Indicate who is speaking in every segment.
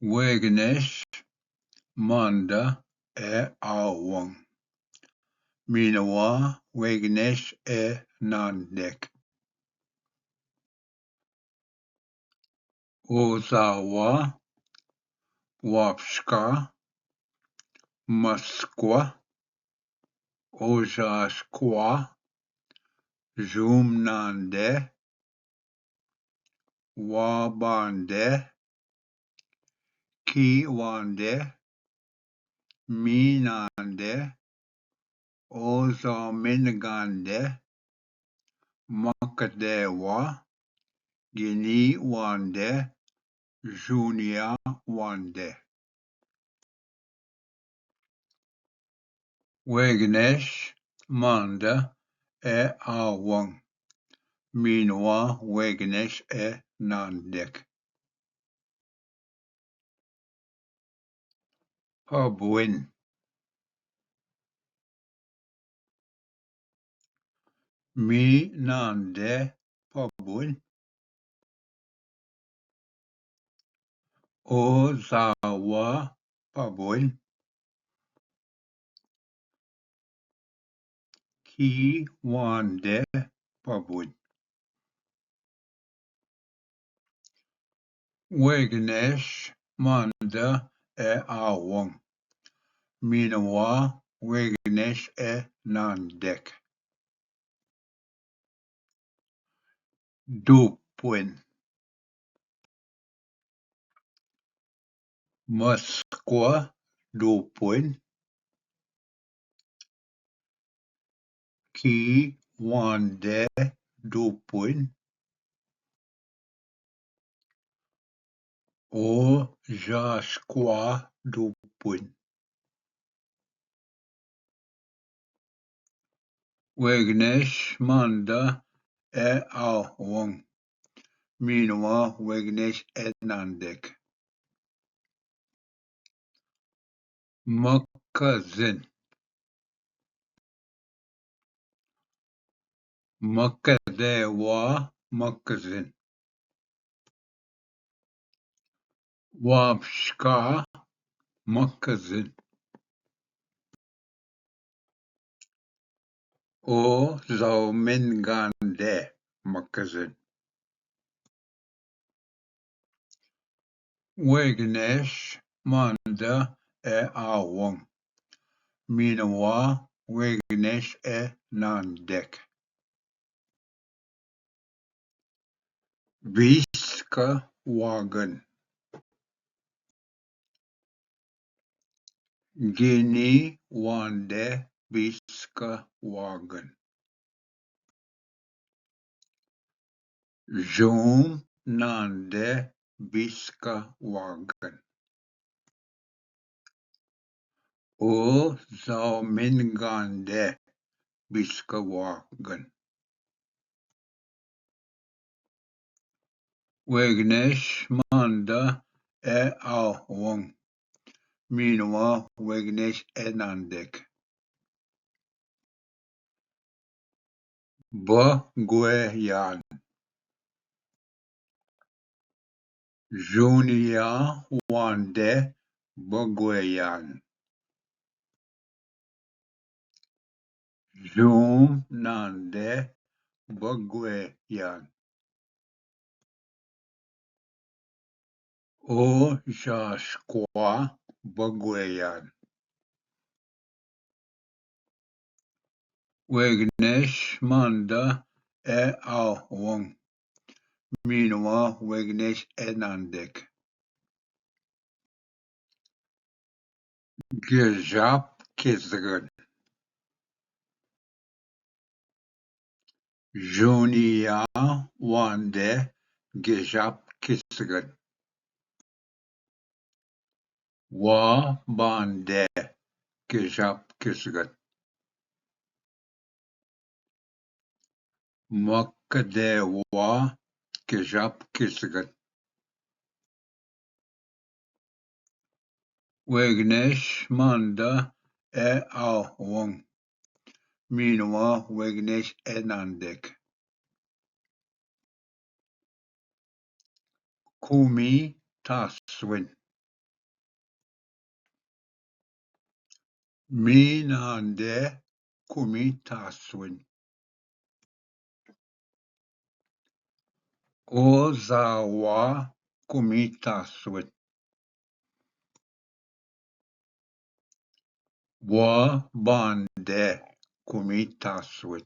Speaker 1: wegnesh, manda, wang. Miinawaa, wegnesh, enaandek. Ozawa, wapska, Moskwa, ojaskwa, zoomnande, wabande, kiwande, miinande, ozamingande, makadewa, giniwande, juniawande. wegnesh, manda, wang. Miinawaa, wegnesh, enaandek. Pabwin. Miinande, pabwin. Ozawa, pabwin. Kiwande, pabwin. wegnesh, manda, wang. Miinawaa, wegnesh, enaandek. Dupwin. Moskwa, dupwin. Kiwande, dupwin. Ojaskwa, dupwin. wegnesh, manda, wang. Miinawaa, wegnesh, enaandek. Makazin. Makadewa, makazin. Wapska, makazin. Ozamingande, makazin. wegnesh, manda, wang. Miinawaa, wegnesh, enaandek. Viska wagan. Giniwande, viska wagan. Zoomnande, viska wagan. Ozamingande, viska wagan. wegnesh, manda, wang. Miinawaa, wegnesh, enaandek. Bagweyan. Juniawande, bagweyan. Zoomnande, bagweyan. Ojaskwa, bagweyan. wegnesh, manda, wang. Miinawaa, wegnesh, enaandek. Gezap, kizgan. Juniawande, gezap, kizgan. Wabande, gezap, kizgan. Makadewa, gezap, kizgan. wegnesh, manda, wang. Miinawaa, wegnesh, enaandek. Kumi, taswin. miinawaa kumitaswin. Ozawa kumitaswin. Wabande kumitaswin.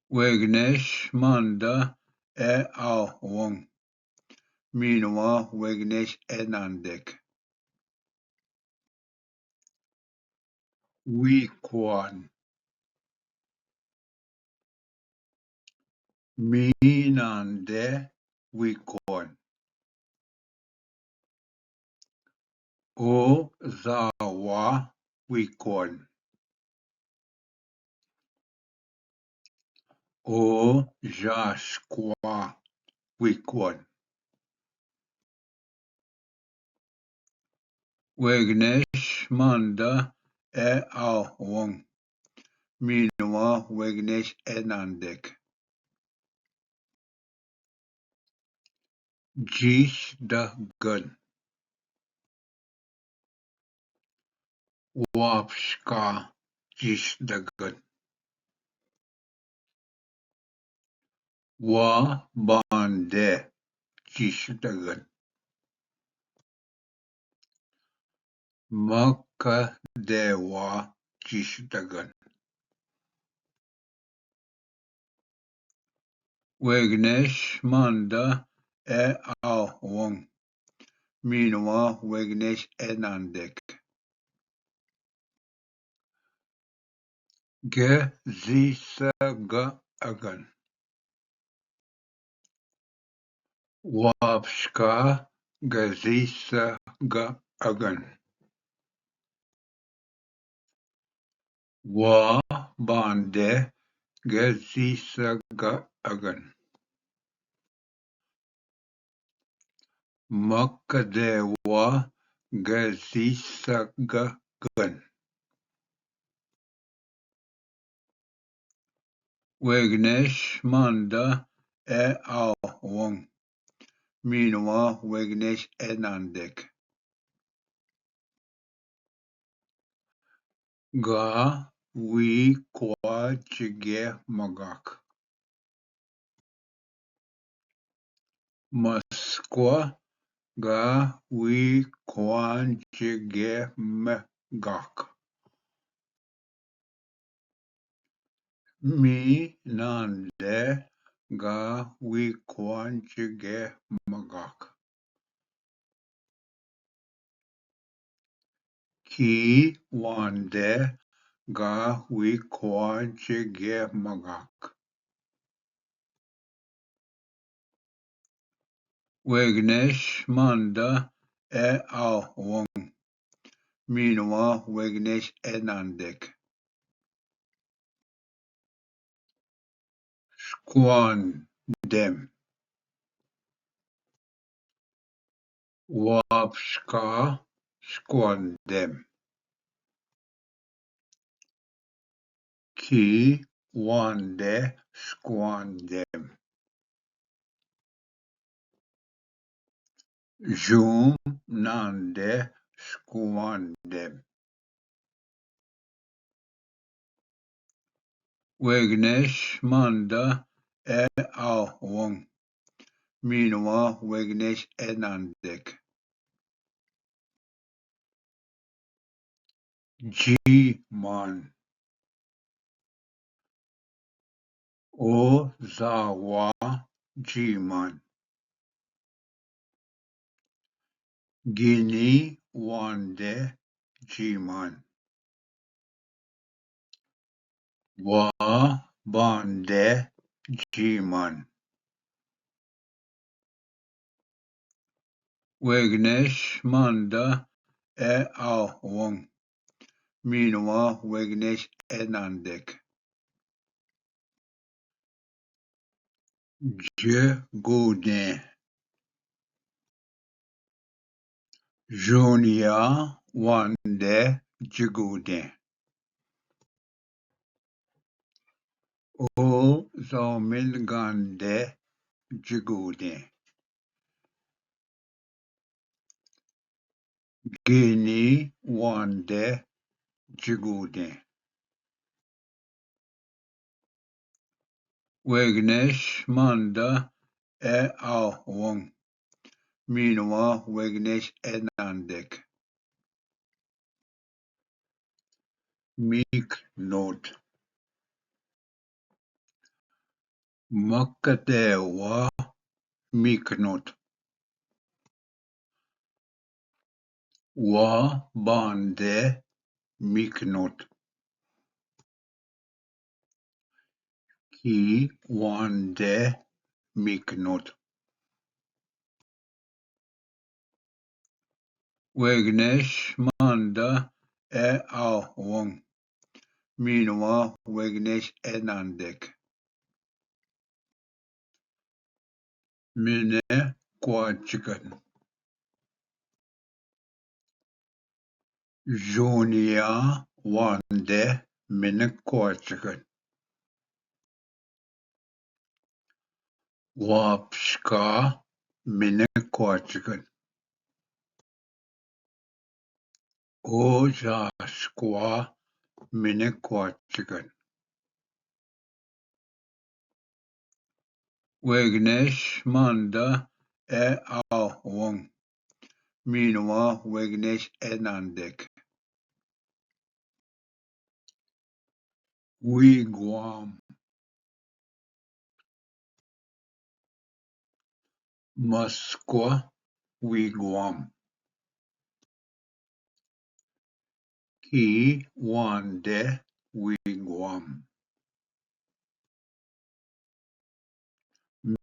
Speaker 1: Wegnesh manda wang. Miinawaa wegnesh enaandek. Wikwan. Miinande wikwan. Ozawa wikwan. Ojashkwa wikwan. Wegnesh manda wang. Miinawaa wegnesh enaandek. Jishdagan. Wapshka jishdagan. Wabande jishdagan. Makadewa jishdagan. Wegnesh manda wang. Miinawaa wegnesh enaandek. Gezisagagan. Wapshka gezisagagan. Wabande gezisagagan. Makadewa gezisagagan. Wegnesh manda wang. Miinawaa wegnesh enaandek. Ga wikwa jige magak. Moskwa ga wikwan jige magak. Miinande ga wikwan jige magak. Ki wande ga wikwan jige magak. Wegnesh manda wang. Miinawaa wegnesh enaandek. Squandem. Wapshka squandem. Ki wande squandem. Jum nande squandem. Wegnesh manda wang. Miinawaa wegnesh enaandek. G-man. Ozawa G-man. Gini wande G-man. Wabande G-man. Wegnesh manda wang. Miinawaa wegnesh enaandek. Jguden. Junia wande jguden. Ozamilgande jguden. Gini wande jiguden. Wegnesh manda wang. Miinawaa wegnesh enaandek. Meek note. Makadewa meek note. Wa bande meek note. Ki wande meek note. Wegnesh manda wang. Miinawaa wegnesh enaandek. Mine kwachikan. Jonia wande mine kwachikan. Wapska mine kwachikan. Ojaskwa mine kwachikan. Wegnesh manda wang. Miinawaa wegnesh enaandek. Wigwam. Moskwa wigwam. Ki wande wigwam.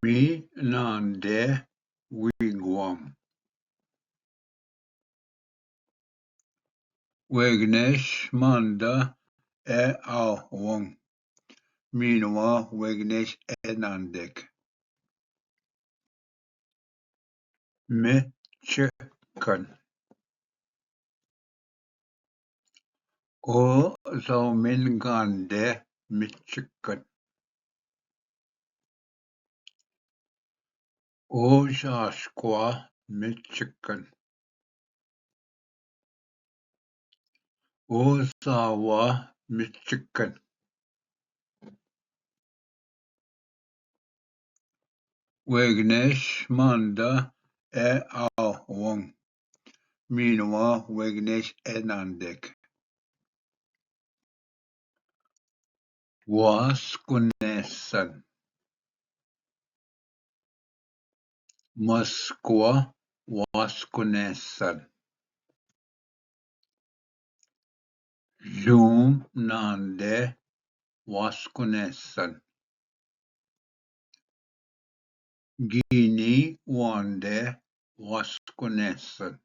Speaker 1: Miinande wigwam. Wegnesh manda wang. Miinawaa wegnesh enaandek. Michikan. O zaumingande Michikan. Ojaskwa Michikan. Ozawa Michikan. Wegnesh manda wang. Miinawaa wegnesh enaandek. Waskunesan. Moskwa waskunesan. Zoom nande waskunesan. Gini wande waskunesan.